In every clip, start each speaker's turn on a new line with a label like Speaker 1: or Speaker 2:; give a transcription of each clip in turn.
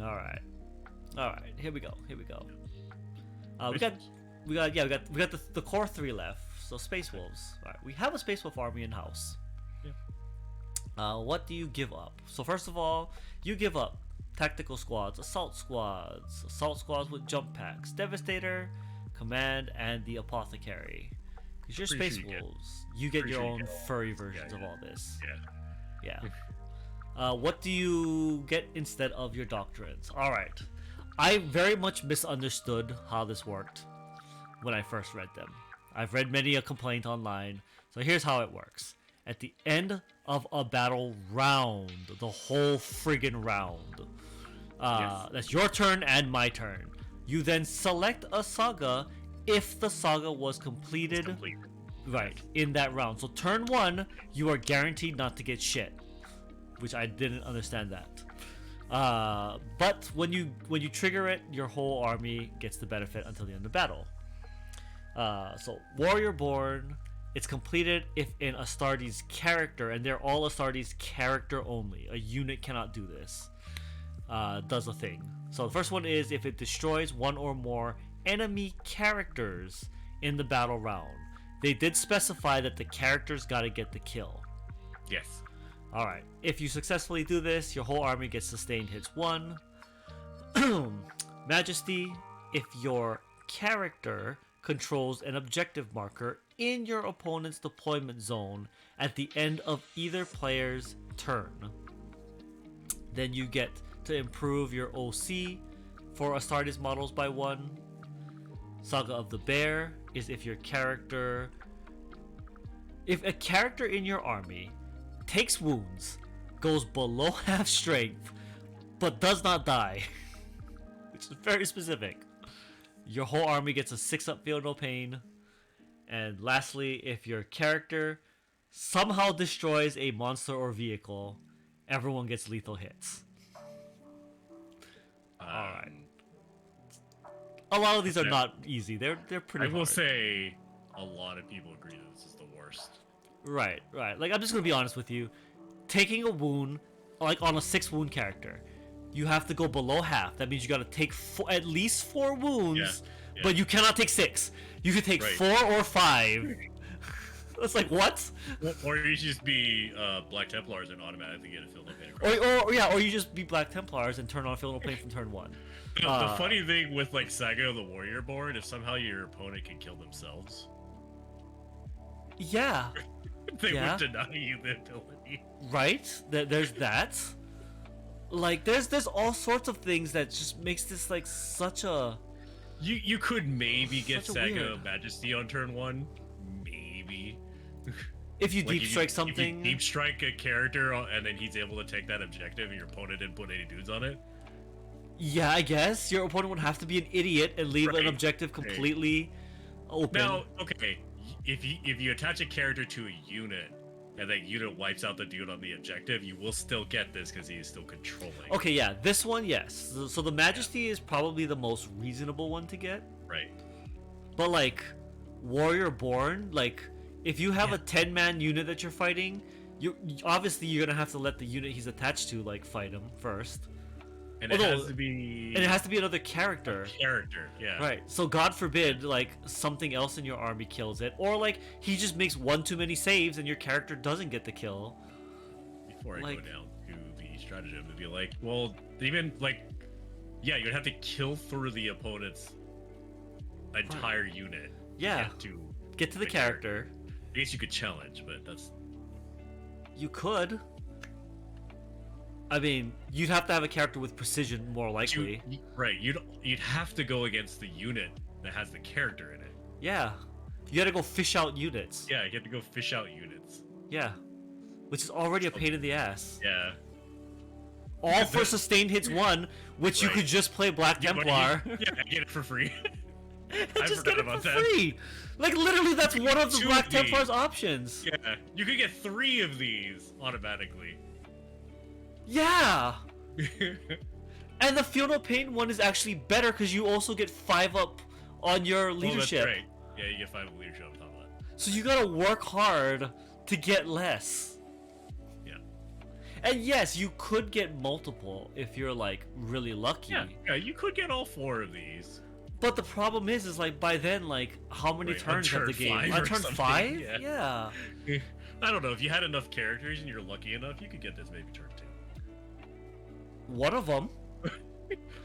Speaker 1: All right. All right. Here we go. Here we go. We
Speaker 2: Space
Speaker 1: got,
Speaker 2: Wolves.
Speaker 1: we got the core three left. So Space Wolves. All right. We have a Space Wolf army in house.
Speaker 2: Yeah.
Speaker 1: What do you give up? So first of all, you give up tactical squads, assault squads with jump packs, Devastator, Command, and the Apothecary. Because you're
Speaker 2: Pretty
Speaker 1: Space
Speaker 2: sure you get-
Speaker 1: Wolves, you get
Speaker 2: pretty
Speaker 1: your
Speaker 2: sure you
Speaker 1: own
Speaker 2: get all
Speaker 1: furry
Speaker 2: these.
Speaker 1: versions
Speaker 2: Yeah,
Speaker 1: of all this.
Speaker 2: Yeah.
Speaker 1: Yeah. What do you get instead of your doctrines? All right. I very much misunderstood how this worked when I first read them. I've read many a complaint online. So here's how it works. At the end of a battle round, the whole friggin' round,
Speaker 2: Yes.
Speaker 1: that's your turn and my turn. You then select a saga if the saga was completed,
Speaker 2: Complete.
Speaker 1: right, in that round. So turn one, you are guaranteed not to get shit, which I didn't understand that. But when you trigger it, your whole army gets the benefit until the end of battle. So Warrior Born, it's completed if in Astartes character, and they're all Astartes character only. A unit cannot do this. Does a thing. So the first one is if it destroys one or more enemy characters in the battle round. They did specify that the characters gotta get the kill.
Speaker 2: Yes.
Speaker 1: Alright, if you successfully do this, your whole army gets sustained hits 1. Majesty, if your character controls an objective marker in your opponent's deployment zone at the end of either player's turn, then you get to improve your OC for Astartes models by 1. Saga of the Bear is if a character in your army takes wounds, goes below half strength, but does not die, which is very specific, your whole army gets a 6-up feel no pain. And lastly, if your character somehow destroys a monster or vehicle, everyone gets lethal hits. Alright. A lot of these are not easy. They're pretty
Speaker 2: I will
Speaker 1: hard.
Speaker 2: say, a lot of people agree that this is the worst.
Speaker 1: Right. Like, I'm just gonna be honest with you. Taking a wound, like on a 6 wound character, you have to go below half. That means you gotta take at least 4 wounds,
Speaker 2: Yeah.
Speaker 1: but you cannot take 6. You can take
Speaker 2: Right.
Speaker 1: 4 or 5. It's like, what?
Speaker 2: Or you just be Black Templars and automatically get a field of pain across.
Speaker 1: Or you just be Black Templars and turn on Feel No Pain from turn 1.
Speaker 2: The funny thing with like Saga of the Warrior Born, if somehow your opponent can kill themselves,
Speaker 1: Yeah.
Speaker 2: they
Speaker 1: Yeah.
Speaker 2: would deny you the ability.
Speaker 1: Right? There's that. Like, there's all sorts of things that just makes this like such a...
Speaker 2: You could maybe get
Speaker 1: Such a
Speaker 2: Saga
Speaker 1: weird-
Speaker 2: of Majesty on turn 1, maybe.
Speaker 1: If you
Speaker 2: Like,
Speaker 1: deep
Speaker 2: if
Speaker 1: strike
Speaker 2: if
Speaker 1: something...
Speaker 2: you deep strike a character and then he's able to take that objective, and your opponent didn't put any dudes on it.
Speaker 1: Yeah, I guess. Your opponent would have to be an idiot and leave an
Speaker 2: Right.
Speaker 1: objective completely open.
Speaker 2: Now, okay, if you attach a character to a unit, and that unit wipes out the dude on the objective, you will still get this because he is still controlling.
Speaker 1: Okay, yeah, this one, yes. So the Majesty is probably the most reasonable one to get.
Speaker 2: Right.
Speaker 1: But like, Warrior Born, like, if you have
Speaker 2: Yeah.
Speaker 1: a 10-man unit that you're fighting, obviously you're gonna have to let the unit he's attached to like fight him first.
Speaker 2: And it
Speaker 1: Although-
Speaker 2: has to be
Speaker 1: And it has to be another character.
Speaker 2: character, yeah.
Speaker 1: Right. So God forbid, like, something else in your army kills it, or like he just makes one too many saves and your character doesn't get the kill.
Speaker 2: Before I
Speaker 1: Like-
Speaker 2: go down to the stratagem, it'd be like, well, even like, yeah, you'd have to kill through the opponent's entire unit.
Speaker 1: Yeah.
Speaker 2: To
Speaker 1: Get to the character.
Speaker 2: I guess you could challenge, but that's
Speaker 1: You could. I mean, you'd have to have a character with precision, more likely.
Speaker 2: right. You'd have to go against the unit that has the character in it.
Speaker 1: Yeah. You gotta go fish out units.
Speaker 2: Yeah, you have to go fish out units.
Speaker 1: Yeah. Which is already a pain in the ass.
Speaker 2: Yeah.
Speaker 1: All for sustained hits 1, which you
Speaker 2: Right.
Speaker 1: could just play Black
Speaker 2: You wanna
Speaker 1: Templar.
Speaker 2: get- yeah, get it for free. I
Speaker 1: Just
Speaker 2: forgot
Speaker 1: get it
Speaker 2: about
Speaker 1: for
Speaker 2: that.
Speaker 1: free! Like, literally, that's
Speaker 2: You
Speaker 1: one
Speaker 2: get
Speaker 1: of the
Speaker 2: 2
Speaker 1: Black
Speaker 2: of these.
Speaker 1: Templar's options.
Speaker 2: Yeah, you could get 3 of these automatically.
Speaker 1: Yeah! And the Feel No Pain one is actually better because you also get 5 up on your leadership.
Speaker 2: Oh, that's right. Yeah, you get 5 of leadership on top of that.
Speaker 1: So you gotta work hard to get less.
Speaker 2: Yeah.
Speaker 1: And yes, you could get multiple if you're like really lucky.
Speaker 2: Yeah, you could get all 4 of these.
Speaker 1: But the problem is like by then, like how many
Speaker 2: Right,
Speaker 1: turns
Speaker 2: on
Speaker 1: have the
Speaker 2: turn
Speaker 1: game?
Speaker 2: 5
Speaker 1: On
Speaker 2: or
Speaker 1: turn
Speaker 2: something,
Speaker 1: 5?
Speaker 2: yeah.
Speaker 1: Yeah.
Speaker 2: I don't know, if you had enough characters and you're lucky enough, you could get this maybe turn 2.
Speaker 1: One of them.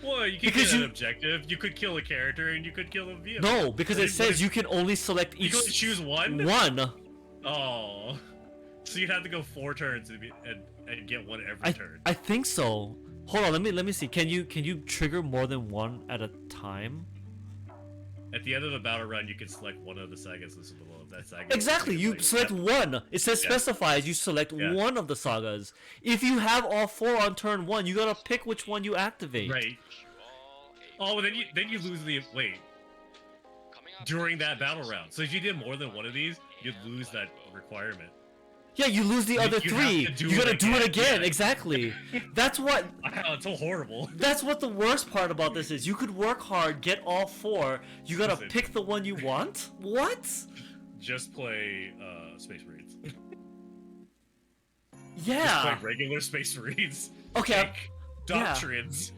Speaker 2: Well, you could
Speaker 1: Because
Speaker 2: get an
Speaker 1: you-
Speaker 2: objective, you could kill a character, and you could kill a vehicle.
Speaker 1: No, because
Speaker 2: What
Speaker 1: it
Speaker 2: if-
Speaker 1: says you can only select
Speaker 2: You
Speaker 1: each.
Speaker 2: can only choose one?
Speaker 1: One.
Speaker 2: Oh. So you'd have to go 4 turns and get one every
Speaker 1: I
Speaker 2: turn.
Speaker 1: I think so. Hold on, let me see. Can you trigger more than one at a time?
Speaker 2: At the end of the battle round, you can select one of the sagas listed below. That saga.
Speaker 1: Exactly. You select one. It says
Speaker 2: Yeah.
Speaker 1: specifies you select
Speaker 2: Yeah.
Speaker 1: one of the sagas. If you have all 4 on turn 1, you gotta pick which one you activate.
Speaker 2: Right. Oh, then you lose the wait during that battle round. So if you did more than one of these, you'd lose that requirement.
Speaker 1: Yeah, you lose the other
Speaker 2: you have
Speaker 1: 3.
Speaker 2: to do
Speaker 1: You gotta
Speaker 2: it
Speaker 1: do it
Speaker 2: again.
Speaker 1: again.
Speaker 2: Yeah.
Speaker 1: Exactly. That's what.
Speaker 2: Wow, it's so horrible.
Speaker 1: That's what the worst part about this is. You could work hard, get all 4. You gotta
Speaker 2: Listen.
Speaker 1: pick the one you want. What?
Speaker 2: Just play Space Marines.
Speaker 1: Yeah.
Speaker 2: Just play regular Space Marines.
Speaker 1: Okay.
Speaker 2: Take doctrines.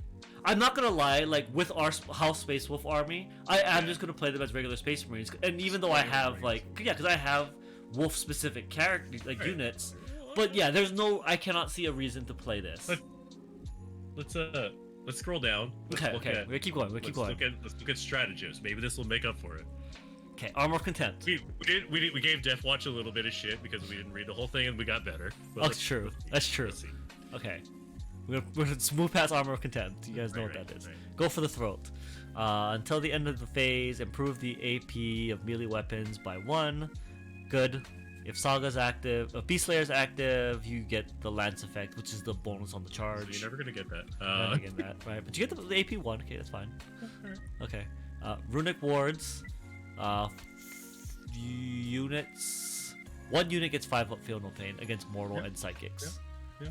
Speaker 1: I'm not gonna lie, like with our House Space Wolf army, I'm just gonna play them as regular Space Marines. And even though I have like, yeah, because I have wolf specific characters, like
Speaker 2: Right.
Speaker 1: units. But yeah, I cannot see a reason to play this.
Speaker 2: Let's scroll down. Let's
Speaker 1: Okay,
Speaker 2: look
Speaker 1: okay,
Speaker 2: at-
Speaker 1: we keep going.
Speaker 2: Let's look at stratagems. Maybe this will make up for it.
Speaker 1: Okay, Armor of Contempt.
Speaker 2: We gave Death Watch a little bit of shit because we didn't read the whole thing and we got better. But
Speaker 1: Oh, it's true. That's true.
Speaker 2: Let's see.
Speaker 1: Okay. We're gonna move past Armor of Contempt. You guys know what
Speaker 2: Right,
Speaker 1: that is.
Speaker 2: right.
Speaker 1: Go for the throat. Until the end of the phase, improve the AP of melee weapons by 1. Good. If Saga's active, if Beast Slayer's active, you get the Lance effect, which is the bonus on the charge.
Speaker 2: So you're never gonna get that.
Speaker 1: You're not getting that, right? But you get the AP 1. Okay, that's fine. Okay. Runic wards. Units. 1 unit gets 5 up, feel no pain against mortal
Speaker 2: Yeah.
Speaker 1: and psychics.
Speaker 2: Yeah.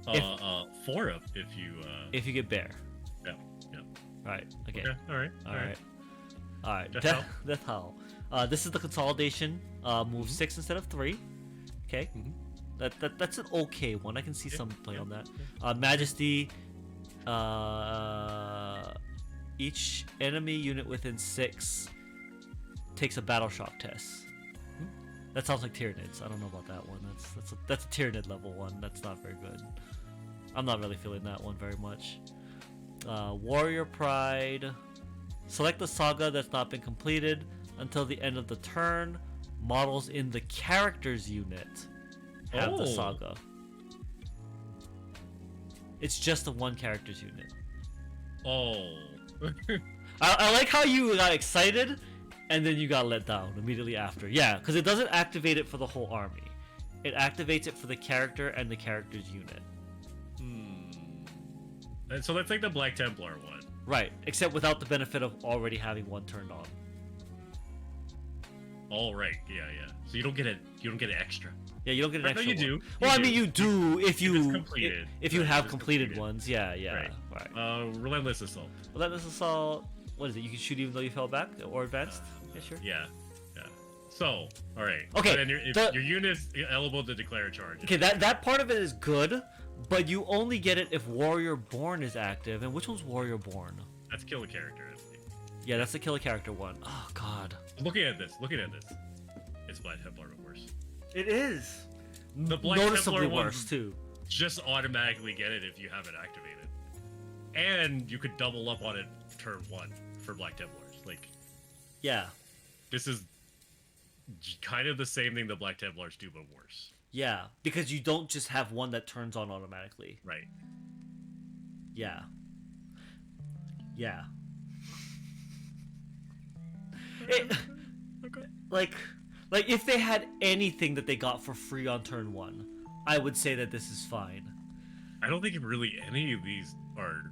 Speaker 1: If-
Speaker 2: 4 up if you.
Speaker 1: If you get bear.
Speaker 2: Yeah. Yeah.
Speaker 1: Right. Okay.
Speaker 2: Okay. All right.
Speaker 1: All right.
Speaker 2: Death
Speaker 1: Death Howl. This is the consolidation. Move 6 instead of 3. Okay. That's an okay one. I can see some play on that. Majesty. Each enemy unit within 6 takes a battle shock test. That sounds like Tyranids. I don't know about that one. That's a Tyranid level one. That's not very good. I'm not really feeling that one very much. Warrior Pride. Select the saga that's not been completed until the end of the turn. Models in the character's unit have the
Speaker 2: Oh.
Speaker 1: saga. It's just the one character's unit.
Speaker 2: Oh.
Speaker 1: I like how you got excited and then you got let down immediately after. Yeah, because it doesn't activate it for the whole army. It activates it for the character and the character's unit.
Speaker 2: And so that's like the Black Templar one.
Speaker 1: Right, except without the benefit of already having one turned on.
Speaker 2: Oh right. Yeah. So you don't get it. You don't get an extra.
Speaker 1: Yeah, you don't get an
Speaker 2: Or no,
Speaker 1: extra
Speaker 2: you
Speaker 1: one.
Speaker 2: do.
Speaker 1: Well,
Speaker 2: You
Speaker 1: I mean,
Speaker 2: do.
Speaker 1: you do if
Speaker 2: If
Speaker 1: you
Speaker 2: it's completed.
Speaker 1: if you
Speaker 2: Right,
Speaker 1: have
Speaker 2: if it's
Speaker 1: completed
Speaker 2: completed.
Speaker 1: ones. Yeah.
Speaker 2: Right.
Speaker 1: Right.
Speaker 2: Relentless Assault.
Speaker 1: Relentless Assault. What is it? You can shoot even though you fell back or advanced. Yeah, sure.
Speaker 2: Yeah. So, all right.
Speaker 1: Okay,
Speaker 2: So then your unit's eligible to declare a charge.
Speaker 1: Okay, that part of it is good, but you only get it if Warrior Born is active. And which one's Warrior Born?
Speaker 2: That's kill a character. I think.
Speaker 1: Yeah, that's the kill a character one. Oh God.
Speaker 2: Looking at this, it's Black Templar worse.
Speaker 1: It is.
Speaker 2: The Black
Speaker 1: Noticeably
Speaker 2: Templar
Speaker 1: worse
Speaker 2: ones
Speaker 1: too.
Speaker 2: just automatically get it if you have it activated, and you could double up on it turn 1 for Black Templars. Like
Speaker 1: Yeah.
Speaker 2: this is kind of the same thing the Black Templars do, but worse.
Speaker 1: Yeah, because you don't just have one that turns on automatically.
Speaker 2: Right.
Speaker 1: Yeah. Yeah. Like if they had anything that they got for free on turn 1, I would say that this is fine.
Speaker 2: I don't think really any of these are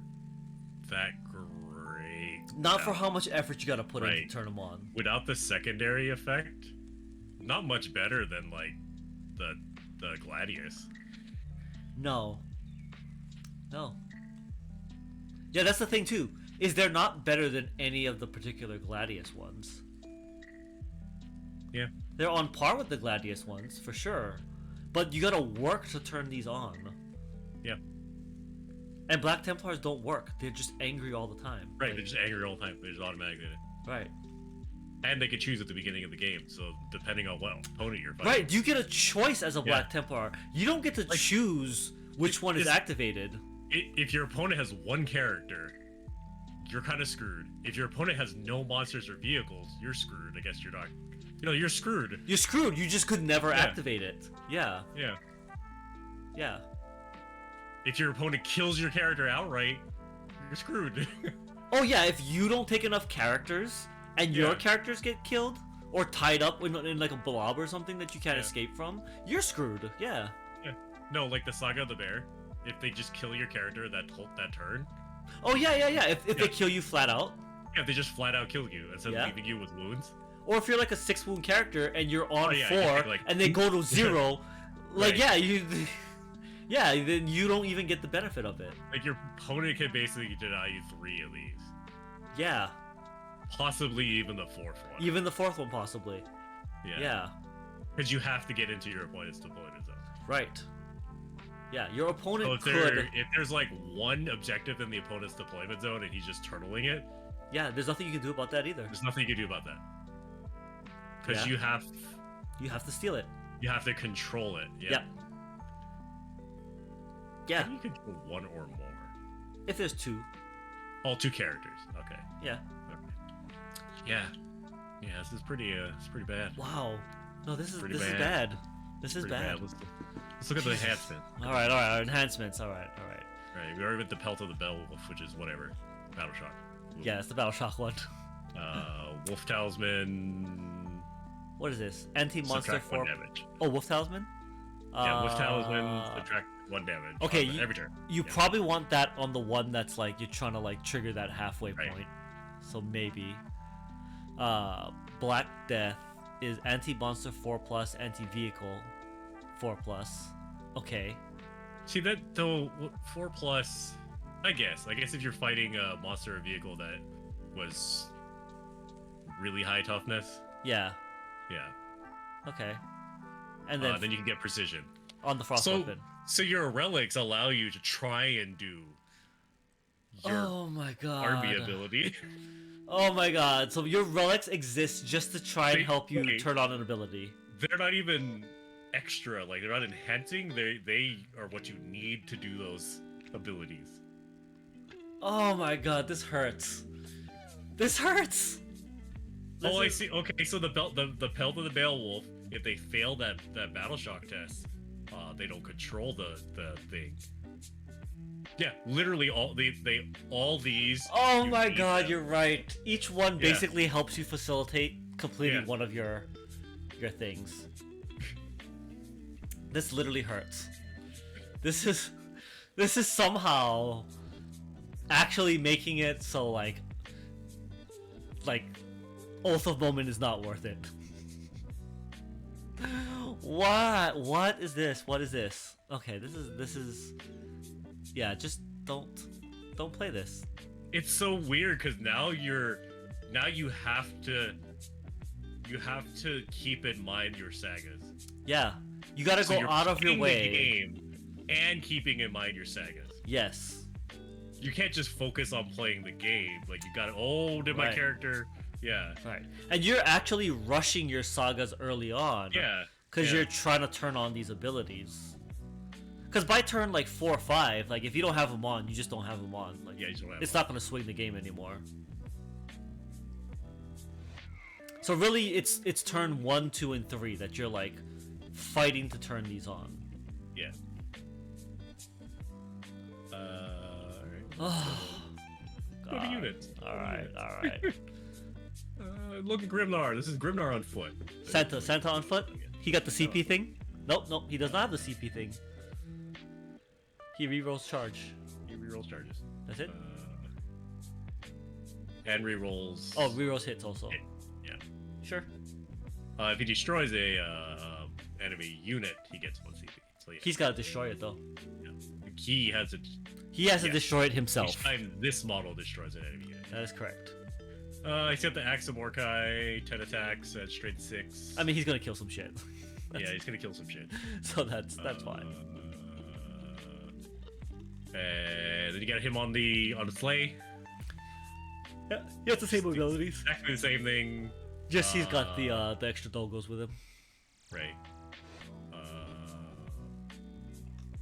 Speaker 2: that great.
Speaker 1: Not for how much effort you got to put in to
Speaker 2: Right.
Speaker 1: turn them on.
Speaker 2: Without the secondary effect, not much better than like the Gladius.
Speaker 1: No. Yeah, that's the thing too. Is they're not better than any of the particular Gladius ones.
Speaker 2: Yeah.
Speaker 1: They're on par with the Gladius ones for sure, but you gotta work to turn these on.
Speaker 2: Yeah.
Speaker 1: And Black Templars don't work. They're just angry all the time.
Speaker 2: Right,
Speaker 1: Like,
Speaker 2: they're just angry all the time. They're just automatically.
Speaker 1: right.
Speaker 2: And they can choose at the beginning of the game, so depending on what opponent you're fighting.
Speaker 1: Right, you get a choice as a Black Templar. You don't get to choose which one is activated.
Speaker 2: If your opponent has one character, you're kind of screwed. If your opponent has no monsters or vehicles, you're screwed. I guess you're not. You know, you're screwed.
Speaker 1: You're screwed. You just could never activate it. Yeah.
Speaker 2: Yeah.
Speaker 1: Yeah.
Speaker 2: If your opponent kills your character outright, you're screwed.
Speaker 1: Oh yeah, if you don't take enough characters and your characters get killed or tied up in like a blob or something that you can't escape from, you're screwed. Yeah.
Speaker 2: Yeah. No, like the Saga of the Bear. If they just kill your character that turn.
Speaker 1: Oh yeah. If they kill you flat out.
Speaker 2: Yeah, they just flat out kill you instead of leaving you with wounds.
Speaker 1: Or if you're like a 6 wound character and you're on 4
Speaker 2: like,
Speaker 1: and they go to 0, like
Speaker 2: right.
Speaker 1: then you don't even get the benefit of it.
Speaker 2: Like your opponent can basically deny you 3 of these.
Speaker 1: Yeah.
Speaker 2: Possibly even the 4th one.
Speaker 1: Even the 4th one, possibly. Yeah.
Speaker 2: Because you have to get into your opponent's deployment zone.
Speaker 1: Right. Yeah, your opponent
Speaker 2: so
Speaker 1: could.
Speaker 2: If there's like one objective in the opponent's deployment zone and he's just turtling it.
Speaker 1: Yeah, there's nothing you can do about that either.
Speaker 2: There's nothing you can do about that. Because you have
Speaker 1: to steal it.
Speaker 2: You have to control it. Yeah.
Speaker 1: Yeah.
Speaker 2: Can you control one or more?
Speaker 1: If there's 2.
Speaker 2: All 2 characters. Okay.
Speaker 1: Yeah.
Speaker 2: Okay. Yeah. Yeah, this is pretty bad.
Speaker 1: Wow. No, this is
Speaker 2: bad.
Speaker 1: bad. This is bad.
Speaker 2: Let's look at the enhancement.
Speaker 1: All right. Our enhancements. All right.
Speaker 2: Right, we already went the Pelt of the Beowulf, which is whatever. Battle Shock.
Speaker 1: Yeah, it's the Battle Shock one.
Speaker 2: Wolf Talisman.
Speaker 1: What is this? Anti-monster 4
Speaker 2: damage.
Speaker 1: Oh, Wolf Talisman?
Speaker 2: Yeah, Wolf Talisman, subtract 1 damage.
Speaker 1: Okay,
Speaker 2: every turn.
Speaker 1: You probably want that on the one that's like you're trying to like trigger that halfway point. So maybe. Black Death is anti-monster 4+, anti-vehicle 4+. Okay.
Speaker 2: See that though 4+. I guess if you're fighting a monster or vehicle that was really high toughness.
Speaker 1: Yeah.
Speaker 2: Yeah.
Speaker 1: Okay. And then
Speaker 2: you can get precision
Speaker 1: on the frost weapon.
Speaker 2: So your relics allow you to try and do your army ability.
Speaker 1: Oh my god. So your relics exist just to try and help you turn on an ability.
Speaker 2: They're not even extra, like they're not enhancing, they are what you need to do those abilities.
Speaker 1: Oh my god, this hurts. This hurts.
Speaker 2: I see. Okay, so the Pelt of the Beowulf, if they fail that Battle Shock test, they don't control the thing. Yeah, literally all these.
Speaker 1: Oh my god, you're right. Each one basically helps you facilitate completing one of your things. This literally hurts. This is somehow actually making it so like Oath of Moment is not worth it. What is this? What is this? Okay, this is yeah, just don't play this.
Speaker 2: It's so weird because now you have to keep in mind your sagas.
Speaker 1: Yeah. You gotta go out of your way.
Speaker 2: The game and keeping in mind your sagas.
Speaker 1: Yes.
Speaker 2: You can't just focus on playing the game. Like you gotta, did my character... Yeah.
Speaker 1: Right. And you're actually rushing your sagas early on.
Speaker 2: Yeah.
Speaker 1: Because you're trying to turn on these abilities. Because by turn like 4 or 5, like if you don't have them on, you just don't have them on. Like,
Speaker 2: you just don't have
Speaker 1: it's not going to swing the game anymore. So really, it's turn 1, 2, and 3 that you're like fighting to turn these on.
Speaker 2: Yeah. Alright.
Speaker 1: Oh.
Speaker 2: Go to units.
Speaker 1: Alright.
Speaker 2: Look at Grimnar. This is Grimnar on foot.
Speaker 1: Santa on foot? He got the CP thing? Nope, he does not have the CP thing. He rerolls charge.
Speaker 2: He rerolls charges.
Speaker 1: That's it?
Speaker 2: And rerolls...
Speaker 1: Oh, rerolls hits also.
Speaker 2: Hit. Yeah.
Speaker 1: Sure.
Speaker 2: If he destroys a enemy unit, he gets 1 CP. So yeah.
Speaker 1: He's got to destroy it though.
Speaker 2: Yeah. He has to...
Speaker 1: He has to destroy it himself.
Speaker 2: Each time this model destroys an enemy unit.
Speaker 1: That is correct.
Speaker 2: He's got the Axe of Mordecai, 10 attacks at straight 6.
Speaker 1: I mean, he's gonna kill some shit.
Speaker 2: Yeah, he's gonna kill some shit.
Speaker 1: So that's fine.
Speaker 2: And then you got him on the sleigh.
Speaker 1: Yeah, he has the same abilities.
Speaker 2: Exactly the same thing.
Speaker 1: Just he's got the extra dogos with him.
Speaker 2: Right.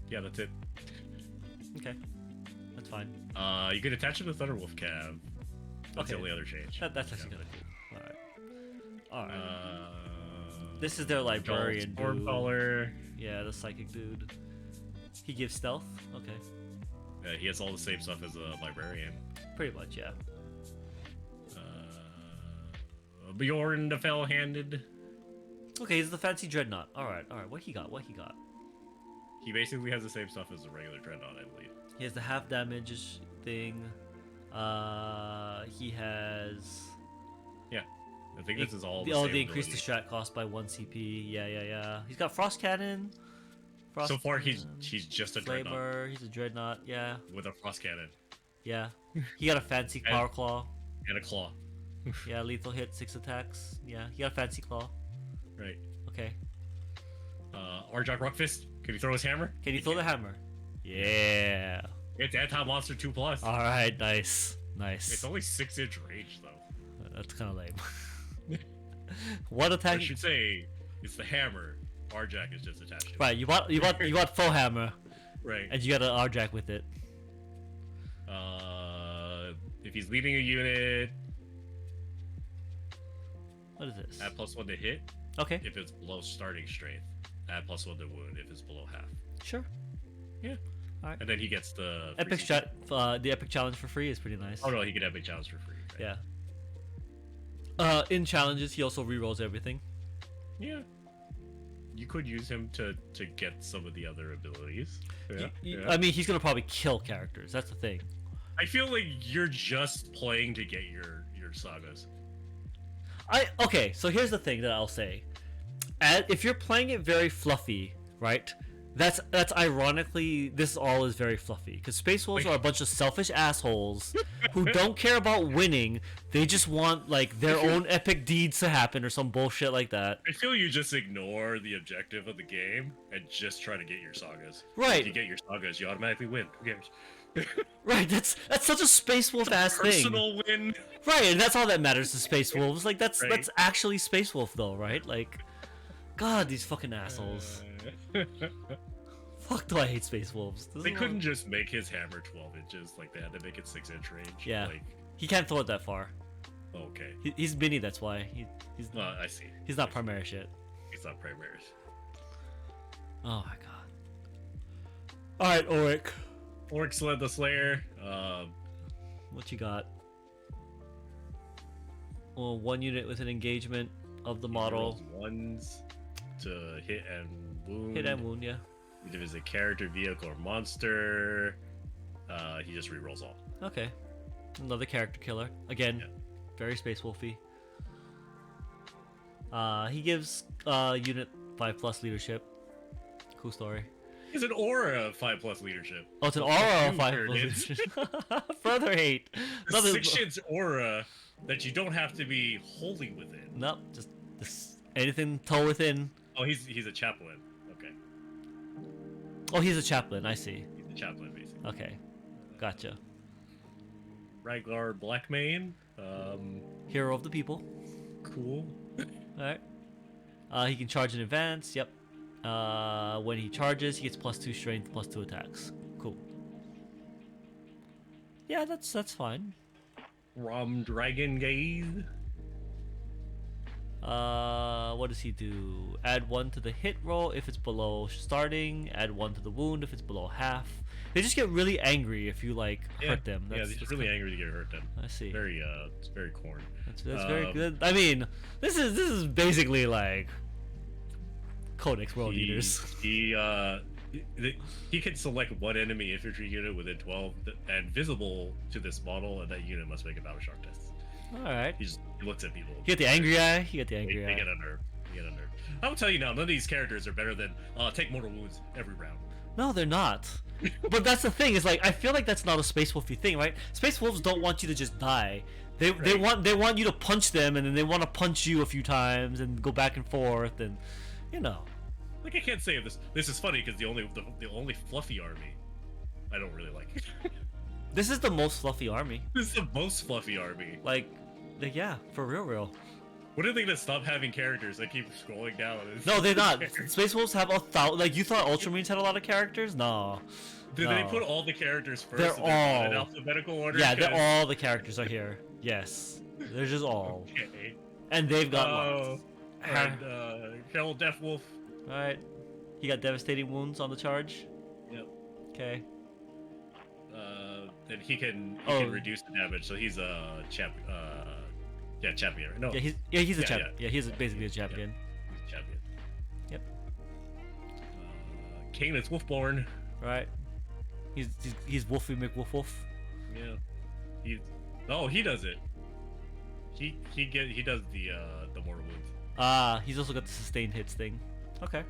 Speaker 2: Yeah, that's it.
Speaker 1: Okay, that's fine.
Speaker 2: You can attach it to Thunderwolf Cav. That's the only other change.
Speaker 1: That's actually kind of cool. All right. This is their librarian dude.
Speaker 2: Stormcaller.
Speaker 1: Yeah, the psychic dude. He gives stealth. Okay.
Speaker 2: Yeah, he has all the same stuff as a librarian.
Speaker 1: Pretty much, yeah.
Speaker 2: Bjorn the Fell-Handed.
Speaker 1: Okay, he's the fancy dreadnought. All right. What he got?
Speaker 2: He basically has the same stuff as the regular dreadnought, I believe.
Speaker 1: He has the half damage thing. He has.
Speaker 2: Yeah, I think this is all.
Speaker 1: They increase the strat cost by 1 CP. Yeah. He's got frost cannon.
Speaker 2: So far, he's just a dreadnought.
Speaker 1: Flavor. He's a dreadnought. Yeah.
Speaker 2: With a frost cannon.
Speaker 1: Yeah. He got a fancy power claw.
Speaker 2: And a claw.
Speaker 1: Yeah, lethal hit, 6 attacks. Yeah, he got a fancy claw.
Speaker 2: Right.
Speaker 1: Okay.
Speaker 2: Arjok Rockfist. Can he throw his hammer?
Speaker 1: Can he throw the hammer? Yeah.
Speaker 2: It's anti-monster 2+.
Speaker 1: All right, nice.
Speaker 2: It's only 6-inch range though.
Speaker 1: That's kind of lame. What attack?
Speaker 2: I should say it's the hammer. Arjak is just attached to it.
Speaker 1: Right, you bought full hammer.
Speaker 2: Right.
Speaker 1: And you got an Arjak with it.
Speaker 2: If he's leading a unit,
Speaker 1: what is this?
Speaker 2: add +1 to hit.
Speaker 1: Okay.
Speaker 2: If it's below starting strength, add +1 to wound if it's below half.
Speaker 1: Sure.
Speaker 2: Yeah.
Speaker 1: All right.
Speaker 2: And then he gets the
Speaker 1: epic the epic challenge for free is pretty nice.
Speaker 2: Oh no, he could epic challenge for free. Right?
Speaker 1: Yeah. In challenges, he also rerolls everything.
Speaker 2: Yeah. You could use him to get some of the other abilities. Yeah.
Speaker 1: I mean, he's gonna probably kill characters. That's the thing.
Speaker 2: I feel like you're just playing to get your sagas.
Speaker 1: Okay, so here's the thing that I'll say. If you're playing it very fluffy, right? That's ironically, this all is very fluffy because Space Wolves are a bunch of selfish assholes who don't care about winning. They just want like their own epic deeds to happen or some bullshit like that.
Speaker 2: I feel you just ignore the objective of the game and just try to get your sagas.
Speaker 1: Right.
Speaker 2: If you get your sagas, you automatically win. Who cares?
Speaker 1: Right, that's such a Space Wolf ass thing.
Speaker 2: Personal win.
Speaker 1: Right, and that's all that matters to Space Wolves. Like that's actually Space Wolf though, right? Like, God, these fucking assholes. Fuck, do I hate Space Wolves?
Speaker 2: They couldn't just make his hammer 12 inches. Like they had to make it 6-inch range.
Speaker 1: Yeah,
Speaker 2: like,
Speaker 1: he can't throw it that far.
Speaker 2: Okay.
Speaker 1: He's mini, that's why. He's.
Speaker 2: I see.
Speaker 1: He's not Primaris yet.
Speaker 2: He's not Primaris.
Speaker 1: Oh my God. All right, Auric.
Speaker 2: Auric Sled the Slayer.
Speaker 1: What you got? Well, 1 unit with an engagement of the model.
Speaker 2: Ones to hit and wound.
Speaker 1: Hit and wound, yeah.
Speaker 2: Either as a character, vehicle, or monster. He just rerolls all.
Speaker 1: Okay. Another character killer. Again, very Space Wolfy. He gives unit 5+ leadership. Cool story.
Speaker 2: He's an aura of 5+ leadership.
Speaker 1: Oh, it's an aura of 5+ leadership. Further hate.
Speaker 2: The 6-inch aura that you don't have to be wholly within.
Speaker 1: Nope, just anything toe within.
Speaker 2: Oh, he's a chaplain. Okay.
Speaker 1: Oh, he's a chaplain. I see.
Speaker 2: He's a chaplain, basically.
Speaker 1: Okay, gotcha.
Speaker 2: Ragnar Blackmane.
Speaker 1: Hero of the people.
Speaker 2: Cool.
Speaker 1: All right. He can charge in advance. Yep. When he charges, he gets +2 strength, +2 attacks. Cool. Yeah, that's fine.
Speaker 2: Rom Dragon Gaze.
Speaker 1: What does he do? Add 1 to the hit roll if it's below starting. Add 1 to the wound if it's below half. They just get really angry if you like hurt them.
Speaker 2: They're just really angry to get hurt. Then
Speaker 1: I see.
Speaker 2: It's very corn.
Speaker 1: That's very good. I mean, this is basically like Codex World Eaters.
Speaker 2: He can select one enemy infantry unit within 12 and visible to this model, and that unit must make a battle shock test.
Speaker 1: All right.
Speaker 2: He looks at people.
Speaker 1: You get the angry eye. You get the angry eye.
Speaker 2: They get under. I will tell you now, none of these characters are better than take mortal wounds every round.
Speaker 1: No, they're not. But that's the thing. Is like I feel like that's not a Space Wolfy thing, right? Space Wolves don't want you to just die. They want you to punch them, and then they want to punch you a few times and go back and forth, and you know.
Speaker 2: Like I can't say this is funny because the only fluffy army I don't really like it.
Speaker 1: This is the most fluffy army.
Speaker 2: This is the most fluffy army.
Speaker 1: Like yeah, for real.
Speaker 2: What are they gonna stop having characters? I keep scrolling down.
Speaker 1: No, they're not. Space Wolves have 1,000. Like, you thought Ultramarines had a lot of characters? No.
Speaker 2: Did they put all the characters first?
Speaker 1: They're all
Speaker 2: in alphabetical order.
Speaker 1: Yeah, they're all the characters are here. Yes, they're just all.
Speaker 2: Okay.
Speaker 1: And they've got lots.
Speaker 2: And Carol Death Wolf.
Speaker 1: All right. He got devastating wounds on the charge.
Speaker 2: Yep.
Speaker 1: Okay.
Speaker 2: And he can reduce the damage, so he's a champion. Champion. No.
Speaker 1: Yeah, he's a champion. Yeah, he's basically a champion.
Speaker 2: Yeah, he's a champion.
Speaker 1: Yep.
Speaker 2: Kane is Wolfborn.
Speaker 1: Right. He's Wolfie McWolf.
Speaker 2: Yeah. He does it. He does the mortal wounds.
Speaker 1: He's also got the sustained hits thing. Okay.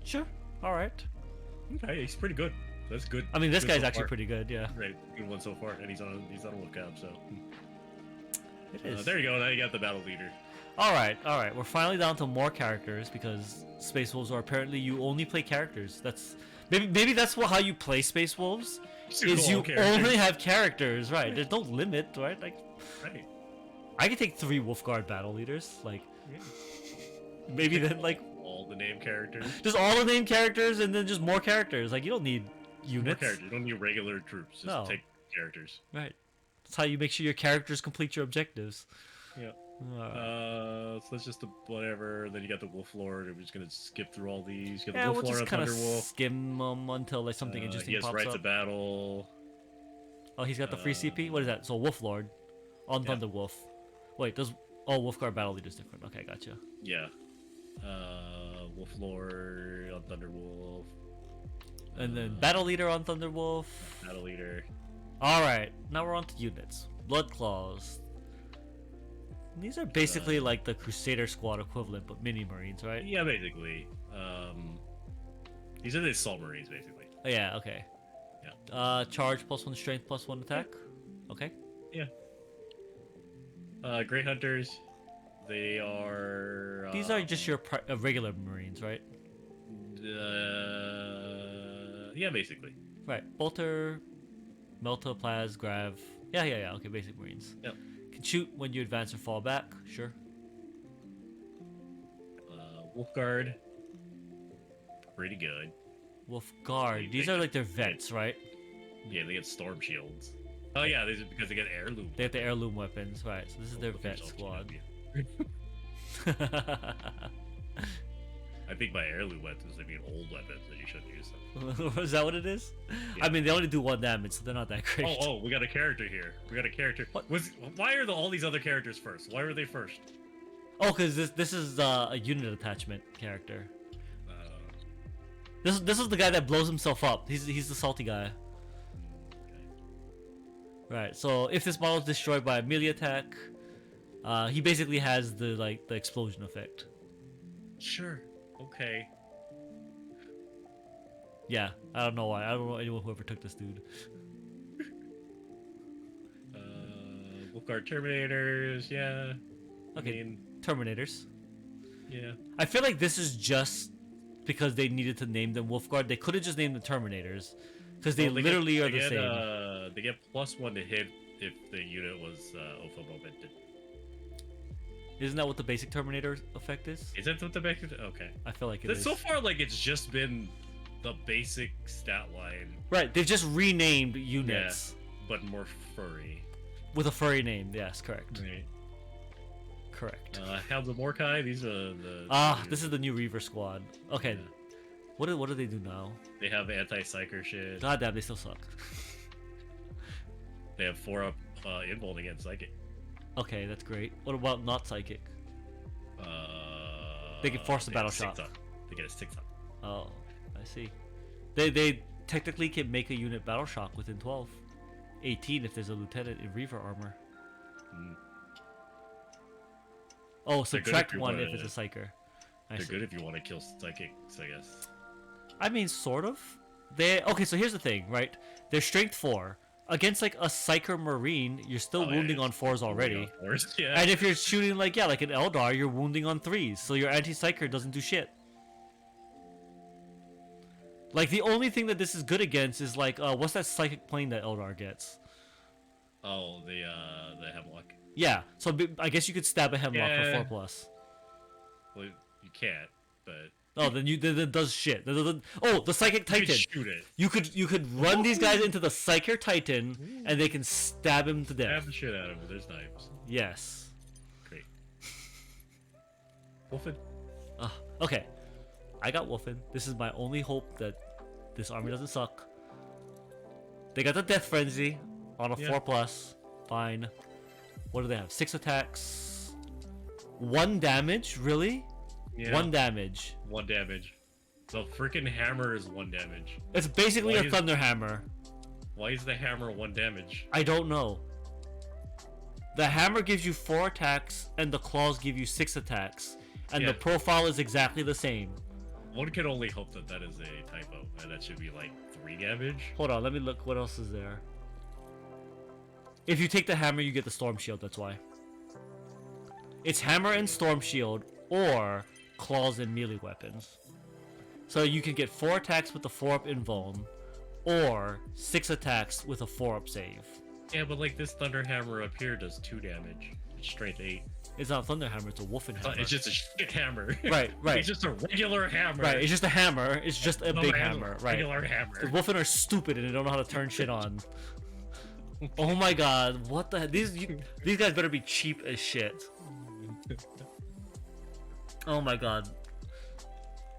Speaker 1: Sure. All right.
Speaker 2: Okay, he's pretty good. That's good.
Speaker 1: I mean, this
Speaker 2: good
Speaker 1: guy's
Speaker 2: so
Speaker 1: actually
Speaker 2: far.
Speaker 1: pretty good. Yeah.
Speaker 2: Right, good one so far, and he's on a wolf cap, so.
Speaker 1: It is.
Speaker 2: There you go. Now you got the battle leader.
Speaker 1: All right. We're finally down to more characters because Space Wolves are apparently you only play characters. That's maybe that's how you play Space Wolves. Is you only have characters, right? There's no limit, right? Like,
Speaker 2: right.
Speaker 1: I could take 3 Wolfguard battle leaders, like, maybe then like
Speaker 2: all the name characters.
Speaker 1: Just all the name characters, and then just more characters. Like, you don't need units.
Speaker 2: More characters. You don't need regular troops. Just take characters.
Speaker 1: Right. That's how you make sure your characters complete your objectives.
Speaker 2: Yeah. So let's just do whatever. Then you got the Wolf Lord. We're just gonna skip through all these. You got the Wolf Lord on Thunderwolf.
Speaker 1: Skim them until like something interesting pops up.
Speaker 2: He has right to battle.
Speaker 1: Oh, he's got the free CP. What is that? So Wolf Lord on Thunderwolf. Wait, Wolfguard battle leader is different. Okay, gotcha.
Speaker 2: Yeah. Wolf Lord on Thunderwolf.
Speaker 1: And then battle leader on Thunderwolf.
Speaker 2: Battle leader.
Speaker 1: All right, now we're on to units. Blood Claws. These are basically like the Crusader Squad equivalent, but mini Marines, right?
Speaker 2: Yeah, basically. These are the Assault Marines, basically.
Speaker 1: Oh, yeah, okay.
Speaker 2: Yeah.
Speaker 1: Charge +1 strength +1 attack. Okay.
Speaker 2: Yeah. Great Hunters. They are.
Speaker 1: These are just your regular Marines, right?
Speaker 2: Yeah, basically.
Speaker 1: Right. Bolter, Melta, Plaz, Grav. Yeah. Okay, basic Marines.
Speaker 2: Yep.
Speaker 1: Can shoot when you advance or fall back. Sure.
Speaker 2: Wolfguard. Pretty good.
Speaker 1: Wolfguard. These are like their vets, right?
Speaker 2: Yeah, they get storm shields. Oh yeah, these are because they get heirloom.
Speaker 1: They have the heirloom weapons, right? So this is their vet squad.
Speaker 2: I think by heirloom weapons I mean old weapons that you shouldn't use them.
Speaker 1: Is that what it is? Yeah. I mean, they only do 1 damage, so they're not that great.
Speaker 2: Oh, we got a character here. We got a character.
Speaker 1: What?
Speaker 2: Why are all these other characters first? Why were they first?
Speaker 1: Oh, because this is a unit attachment character. This is the guy that blows himself up. He's the salty guy. Right. So if this model is destroyed by a melee attack, he basically has the explosion effect.
Speaker 2: Sure. Okay.
Speaker 1: Yeah. I don't know why. I don't know anyone who ever took this dude.
Speaker 2: Wolfguard Terminators. Yeah.
Speaker 1: Okay.
Speaker 2: I mean,
Speaker 1: Terminators.
Speaker 2: Yeah.
Speaker 1: I feel like this is just because they needed to name them Wolfguard. They could have just named the Terminators, because they literally are the same.
Speaker 2: They get +1 to hit if the unit was alpha momented.
Speaker 1: Isn't that what the basic Terminator effect is?
Speaker 2: Is that what the basic? Okay.
Speaker 1: I feel like it is.
Speaker 2: So far, like it's just been the basic stat line.
Speaker 1: Right. They've just renamed units.
Speaker 2: Yeah, but more furry.
Speaker 1: With a furry name. Yes, correct.
Speaker 2: Right.
Speaker 1: Correct.
Speaker 2: Hounds of Mordecai. These are the.
Speaker 1: This is the new Reaver squad. Okay. Yeah. What do they do now?
Speaker 2: They have anti-psyker shit.
Speaker 1: God damn, they still suck.
Speaker 2: They have 4-up inbolt against psychic.
Speaker 1: Okay, that's great. What about not psychic? They can force a battle shock.
Speaker 2: They get a 6-up.
Speaker 1: Oh, I see. They technically can make a unit battle shock within 12. 18 if there's a lieutenant in Reaver armor. Oh, subtract 1 if it's a psyker.
Speaker 2: They're good if you want to kill psychics, I guess.
Speaker 1: I mean, sort of. Okay, so here's the thing, right? They're strength 4. Against like a Psyker Marine, you're still wounding on 4s already.
Speaker 2: Yeah.
Speaker 1: And if you're shooting like an Eldar, you're wounding on 3s. So your anti-Psyker doesn't do shit. Like the only thing that this is good against is like what's that psychic plane that Eldar gets?
Speaker 2: Oh, the hemlock.
Speaker 1: Yeah, so I guess you could stab a hemlock for 4+.
Speaker 2: Well, you can't, but.
Speaker 1: Oh, then it does shit. Oh, the psychic titan.
Speaker 2: You could shoot it.
Speaker 1: You could run these guys into the psychic titan, and they can stab him to death.
Speaker 2: Stab the shit out of him. There's knives.
Speaker 1: Yes.
Speaker 2: Great. Wolfen.
Speaker 1: Okay, I got Wolfen. This is my only hope that this army doesn't suck. They got the death frenzy on a 4+. Fine. What do they have? 6 attacks, 1 damage. Really?
Speaker 2: Yeah.
Speaker 1: 1 damage.
Speaker 2: 1 damage. The freaking hammer is 1 damage.
Speaker 1: It's basically a thunder hammer.
Speaker 2: Why is the hammer 1 damage?
Speaker 1: I don't know. The hammer gives you 4 attacks, and the claws give you 6 attacks, and the profile is exactly the same.
Speaker 2: One can only hope that that is a typo, and that should be like 3 damage.
Speaker 1: Hold on, let me look. What else is there? If you take the hammer, you get the storm shield. That's why. It's hammer and storm shield, or claws and melee weapons. So you can get 4 attacks with the 4-up invuln, or 6 attacks with a 4-up save.
Speaker 2: Yeah, but like this thunder hammer up here does 2 damage. It's strength 8.
Speaker 1: It's not a thunder hammer, it's a wolfen hammer.
Speaker 2: It's just a shit hammer.
Speaker 1: Right.
Speaker 2: It's just a regular hammer.
Speaker 1: Right, it's just a hammer. It's just a big hammer. Right.
Speaker 2: Regular hammer.
Speaker 1: The wolfen are stupid and they don't know how to turn shit on. Oh my god, what the heck? These guys better be cheap as shit. Oh my god.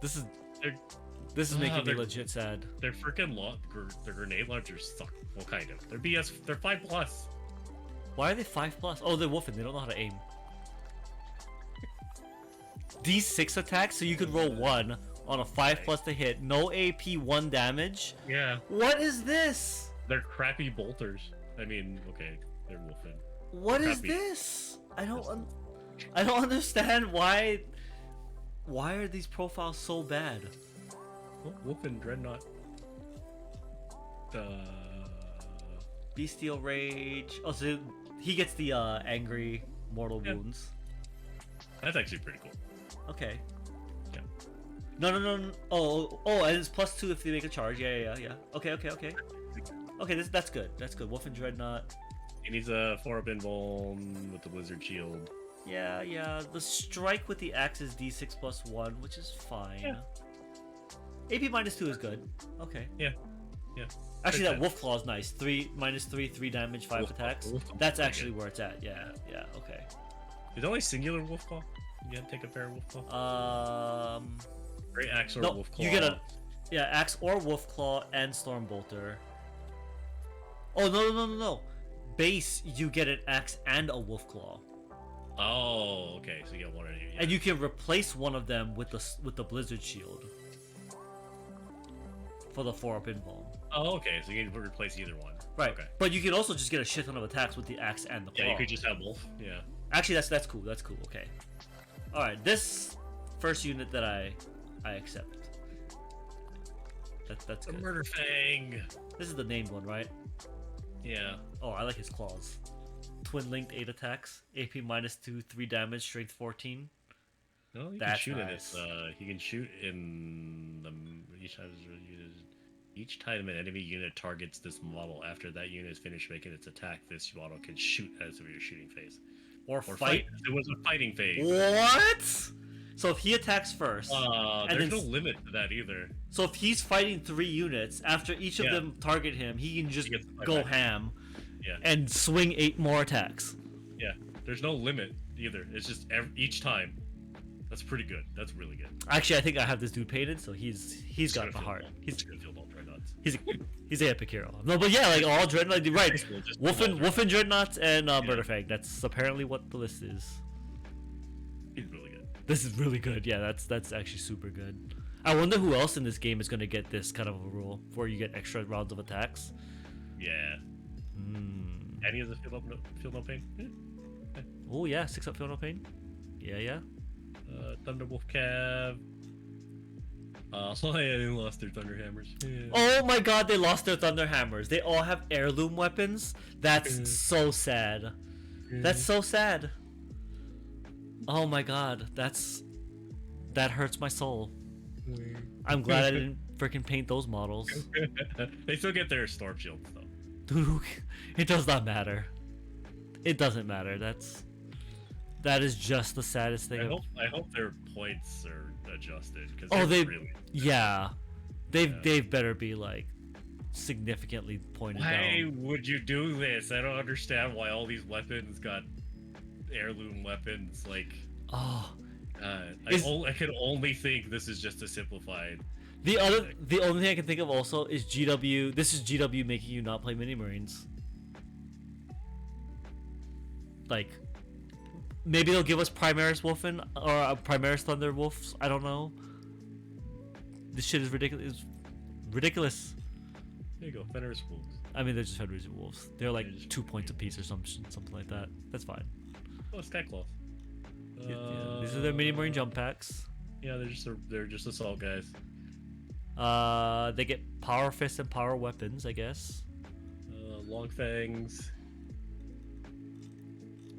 Speaker 1: This is making me legit sad.
Speaker 2: Their freaking their grenade launchers suck. Well, kind of. They're BS. They're 5+.
Speaker 1: Why are they 5+? Oh, they're wolfen. They don't know how to aim. D6 attacks, so you could roll 1 on a 5+ to hit. No AP, 1 damage.
Speaker 2: Yeah.
Speaker 1: What is this?
Speaker 2: They're crappy bolters. I mean, okay, they're wolfen.
Speaker 1: What is this? I don't understand why. Why are these profiles so bad?
Speaker 2: Oh, wolfen dreadnought.
Speaker 1: Bestial rage. Oh, so he gets the angry mortal wounds.
Speaker 2: That's actually pretty cool.
Speaker 1: Okay.
Speaker 2: Yeah.
Speaker 1: No. Oh, and it's +2 if they make a charge. Yeah. Okay. Okay, that's good. That's good. Wolfen dreadnought.
Speaker 2: He needs a 4-up invuln with the blizzard shield.
Speaker 1: Yeah. The strike with the axe is D6 +1, which is fine.
Speaker 2: Yeah.
Speaker 1: AP -2 is good. Okay.
Speaker 2: Yeah.
Speaker 1: Actually, that wolf claw is nice. -3, 3 damage, 5 attacks. That's actually where it's at. Yeah. Okay.
Speaker 2: Is only singular wolf claw? You gotta take a pair of wolf claw. Great axe or wolf claw.
Speaker 1: You get axe or wolf claw and storm bolter. Oh no. Base, you get an axe and a wolf claw.
Speaker 2: Oh, okay. So you get one of you. Yeah.
Speaker 1: And you can replace one of them with the blizzard shield for the 4-up invuln.
Speaker 2: Oh, okay. So you can replace either one.
Speaker 1: Right.
Speaker 2: Okay.
Speaker 1: But you can also just get a shit ton of attacks with the axe and the claw.
Speaker 2: Yeah, you could just have wolf. Yeah.
Speaker 1: Actually, that's cool. That's cool. Okay. All right. This first unit that I accept. That's good.
Speaker 2: The murder fang.
Speaker 1: This is the named one, right?
Speaker 2: Yeah.
Speaker 1: Oh, I like his claws. Twin linked 8 attacks, AP -2, 3 damage, strength 14.
Speaker 2: No, he
Speaker 1: That's
Speaker 2: can shoot
Speaker 1: nice.
Speaker 2: he can shoot in the each time an enemy unit targets this model after that unit is finished making its attack, this model can shoot as if you're shooting phase.
Speaker 1: Or fight.
Speaker 2: It was a fighting phase.
Speaker 1: What? So if he attacks first,
Speaker 2: there's no limit to that either.
Speaker 1: So if he's fighting 3 units, after each of them target him, he can just go ham.
Speaker 2: Yeah.
Speaker 1: And swing 8 more attacks.
Speaker 2: Yeah. There's no limit either. It's just each time. That's pretty good. That's really good.
Speaker 1: Actually, I think I have this dude painted, so he's got the heart. He's
Speaker 2: gonna field all dreadnoughts.
Speaker 1: He's an epic hero. No, but yeah, like all dreadnoughts. Right. Wolfen dreadnoughts and Murderfang. That's apparently what the list is.
Speaker 2: He's really good.
Speaker 1: This is really good. Yeah, that's actually super good. I wonder who else in this game is gonna get this kind of a rule where you get extra rounds of attacks.
Speaker 2: Yeah. Any of the feel no pain? Yeah.
Speaker 1: Oh yeah, 6-up feel no pain. Yeah.
Speaker 2: Thunderwolf Cav. They lost their thunder hammers. Yeah.
Speaker 1: Oh my god, they lost their thunder hammers. They all have heirloom weapons. That's so sad. That's so sad. Oh my god, that hurts my soul. I'm glad I didn't freaking paint those models.
Speaker 2: They still get their storm shields though.
Speaker 1: Dude, it does not matter. It doesn't matter. That is just the saddest thing.
Speaker 2: I hope their points are adjusted because
Speaker 1: they better be like significantly pointed down.
Speaker 2: Why would you do this? I don't understand why all these weapons got heirloom weapons. Like, I can only think this is just a simplified.
Speaker 1: The only thing I can think of also is GW. This is GW making you not play Mini Marines. Like, maybe they'll give us Primaris Wolfen or Primaris Thunder Wolves. I don't know. This shit is ridiculous. It's ridiculous.
Speaker 2: There you go, Fenris Wolves.
Speaker 1: I mean, they're just Fenris Wolves. They're like 2 points a piece or something like that. That's fine.
Speaker 2: Oh, Skycloth.
Speaker 1: Yeah, these are their Mini Marine jump packs.
Speaker 2: Yeah, they're just assault guys.
Speaker 1: They get Power Fists and Power Weapons, I guess.
Speaker 2: Long Fangs.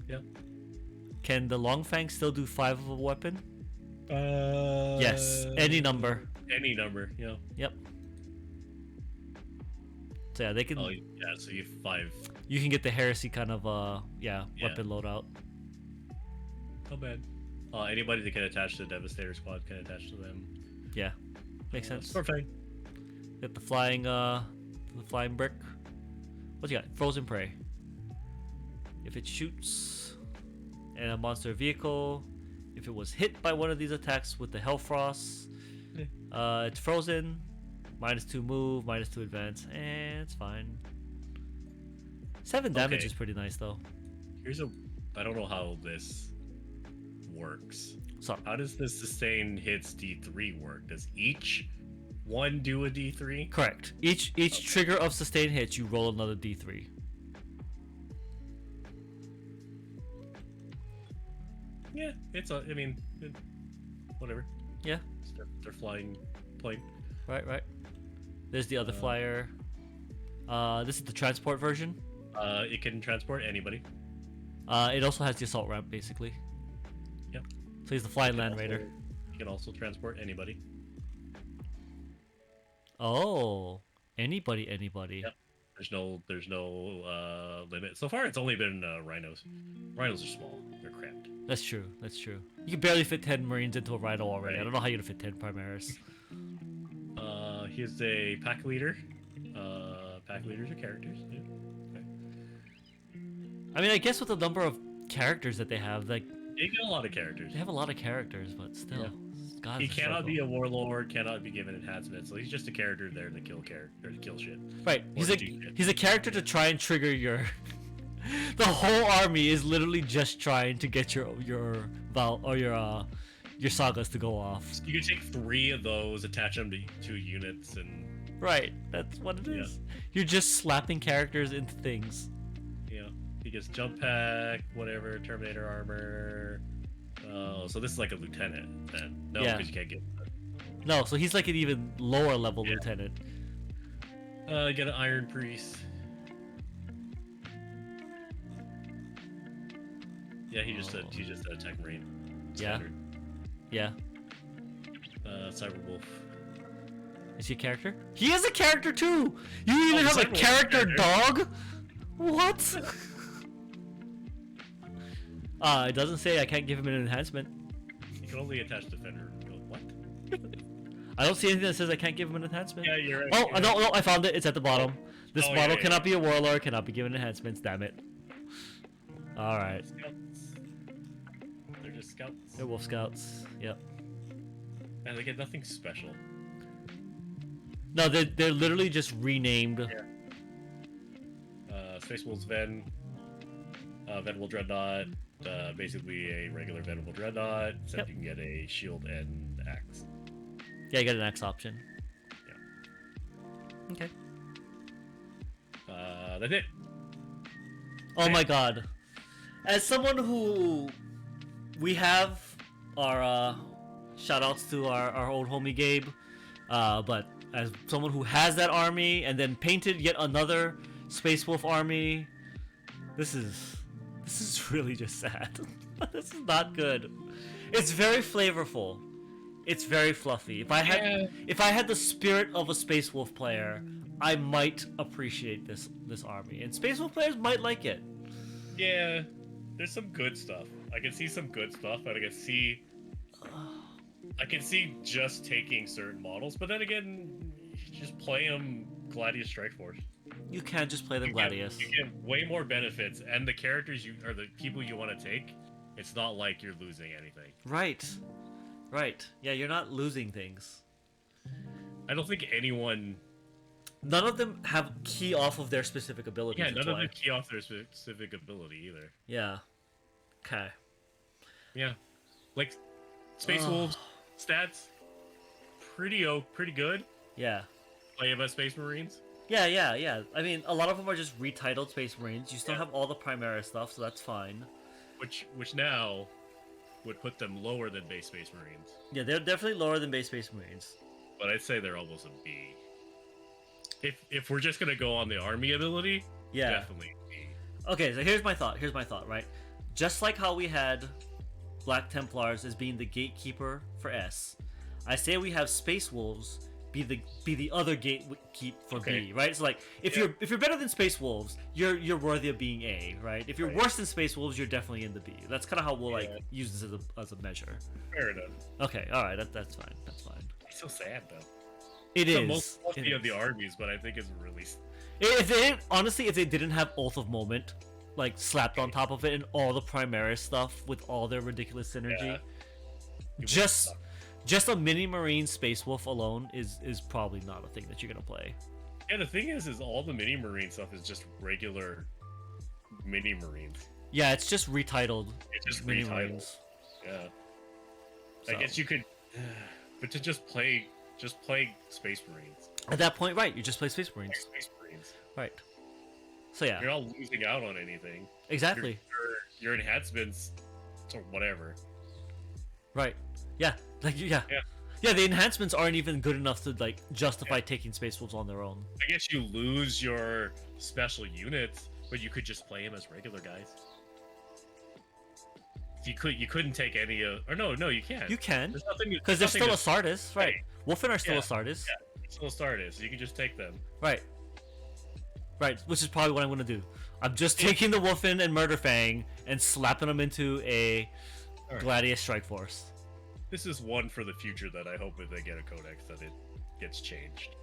Speaker 2: Yeah.
Speaker 1: Can the Long Fang still do 5 of a weapon? Yes, any number.
Speaker 2: Any number, yeah.
Speaker 1: Yep. So yeah, they can.
Speaker 2: Oh yeah, so you have 5.
Speaker 1: You can get the heresy kind of weapon loadout.
Speaker 2: Not bad. Anybody that can attach to the Devastator squad can attach to them.
Speaker 1: Yeah, makes sense.
Speaker 2: Perfect.
Speaker 1: Get the flying brick. What you got? Frozen prey. If it shoots and a monster vehicle, if it was hit by one of these attacks with the Hellfrost, it's frozen. -2 move, -2 advance, and it's fine. 7 damage is pretty nice though.
Speaker 2: I don't know how this works.
Speaker 1: So
Speaker 2: how does the sustain hits D3 work? Does each one do a D3?
Speaker 1: Correct. Each trigger of sustained hits, you roll another D3.
Speaker 2: Yeah, whatever.
Speaker 1: Yeah.
Speaker 2: They're flying plane.
Speaker 1: Right. There's the other flyer. This is the transport version.
Speaker 2: It can transport anybody.
Speaker 1: It also has the assault ramp, basically.
Speaker 2: Yep.
Speaker 1: So he's the flying land raider.
Speaker 2: You can also transport anybody.
Speaker 1: Oh, anybody.
Speaker 2: Yep. There's no limit. So far, it's only been rhinos. Rhinos are small. They're cramped.
Speaker 1: That's true. You can barely fit 10 Marines into a rhino already. Right. I don't know how you're gonna fit 10 Primaris.
Speaker 2: Here's a pack leader. Pack leaders are characters. Yeah. Okay.
Speaker 1: I mean, I guess with the number of characters that they have, like
Speaker 2: they get a lot of characters.
Speaker 1: They have a lot of characters, but still.
Speaker 2: Yeah.
Speaker 1: God,
Speaker 2: he cannot be a warlord, cannot be given enhancements, so he's just a character there to kill shit.
Speaker 1: Right. He's a character to try and trigger your the whole army is literally just trying to get your sagas to go off.
Speaker 2: So you can take 3 of those, attach them to 2 units, and
Speaker 1: right. That's what it is. You're just slapping characters into things.
Speaker 2: Yeah. He gets jump pack, whatever, Terminator armor. Oh, so this is like a lieutenant then? No, because you can't get that.
Speaker 1: No, so he's like an even lower level lieutenant.
Speaker 2: You get an Iron Priest. Yeah, he's just an attack marine. Standard.
Speaker 1: Yeah.
Speaker 2: Cyberwolf.
Speaker 1: Is he a character? He is a character too! You even have a character dog? What? It doesn't say I can't give him an enhancement.
Speaker 2: You can only attach Defender. What?
Speaker 1: I don't see anything that says I can't give him an enhancement.
Speaker 2: Yeah, you're right.
Speaker 1: Oh, no, I found it. It's at the bottom. This model cannot be a warlord, cannot be given enhancements, damn it. Alright.
Speaker 2: They're just scouts.
Speaker 1: They're wolf scouts, yep.
Speaker 2: And they get nothing special.
Speaker 1: No, they're literally just renamed.
Speaker 2: Yeah. Space Wolves Ven. Venable Dreadnought. Basically a regular Venable Dreadnought, except you can get a shield and axe.
Speaker 1: Yeah, you got an axe option.
Speaker 2: Yeah.
Speaker 1: Okay.
Speaker 2: That's it.
Speaker 1: Oh my god. As someone who... We have our shoutouts to our old homie Gabe, but as someone who has that army and then painted yet another Space Wolf army, this is really just sad. This is not good. It's very flavorful. It's very fluffy. If I had the spirit of a Space Wolf player, I might appreciate this army, and Space Wolf players might like it.
Speaker 2: Yeah, there's some good stuff. I can see some good stuff, and I can see just taking certain models, but then again, you just play them Gladius Strike Force.
Speaker 1: You can just play them Gladius.
Speaker 2: You get way more benefits, and the characters or the people you want to take, it's not like you're losing anything.
Speaker 1: Right. Right. Yeah, you're not losing things.
Speaker 2: I don't think anyone...
Speaker 1: None of them have key off of their specific abilities.
Speaker 2: Yeah, none of them key off their specific ability either.
Speaker 1: Yeah. Okay.
Speaker 2: Yeah. Like, Space Wolves stats, pretty good.
Speaker 1: Yeah.
Speaker 2: Play about Space Marines.
Speaker 1: Yeah. I mean, a lot of them are just retitled Space Marines. You still have all the Primaris stuff, so that's fine.
Speaker 2: Which now would put them lower than base Space Marines.
Speaker 1: Yeah, they're definitely lower than base Space Marines.
Speaker 2: But I'd say they're almost a B. If we're just gonna go on the army ability,
Speaker 1: yeah,
Speaker 2: definitely a B.
Speaker 1: Okay, so here's my thought, right? Just like how we had Black Templars as being the gatekeeper for S, I say we have Space Wolves be the other gatekeep for B, right? So like if you're better than Space Wolves, you're worthy of being A, right? If you're worse than Space Wolves, you're definitely in the B. That's kind of how we'll like use this as a measure.
Speaker 2: Fair enough.
Speaker 1: Okay, all right, that's fine. That's fine.
Speaker 2: It's so sad though.
Speaker 1: It is.
Speaker 2: The most fluffy of the armies, but I think it's really.
Speaker 1: If they didn't, honestly, if they didn't have Oath of Moment, like slapped on top of it, and all the Primaris stuff with all their ridiculous synergy, just a mini Marine Space Wolf alone is probably not a thing that you're gonna play.
Speaker 2: Yeah, the thing is all the mini Marine stuff is just regular mini Marines.
Speaker 1: Yeah, it's just retitled.
Speaker 2: It's just
Speaker 1: mini
Speaker 2: retitled.
Speaker 1: Marines.
Speaker 2: Yeah.
Speaker 1: So.
Speaker 2: I guess you could, but to just play Space Marines.
Speaker 1: At that point, right? You just play Space Marines.
Speaker 2: Space Marines.
Speaker 1: Right. So yeah.
Speaker 2: You're not losing out on anything.
Speaker 1: Exactly.
Speaker 2: Your enhancements or whatever.
Speaker 1: Right. Yeah. Like yeah. Yeah, the enhancements aren't even good enough to like justify taking Space Wolves on their own.
Speaker 2: I guess you lose your special units, but you could just play them as regular guys. You couldn't take any or no, you can't.
Speaker 1: You can.
Speaker 2: There's nothing
Speaker 1: because they're still Astartes, right? Wolfen are still Astartes.
Speaker 2: Yeah, still Astartes. You can just take them.
Speaker 1: Right. Right, which is probably what I'm gonna do. I'm just taking the Wolfen and Murderfang and slapping them into a Gladius Strike Force.
Speaker 2: This is one for the future that I hope if they get a codex that it gets changed.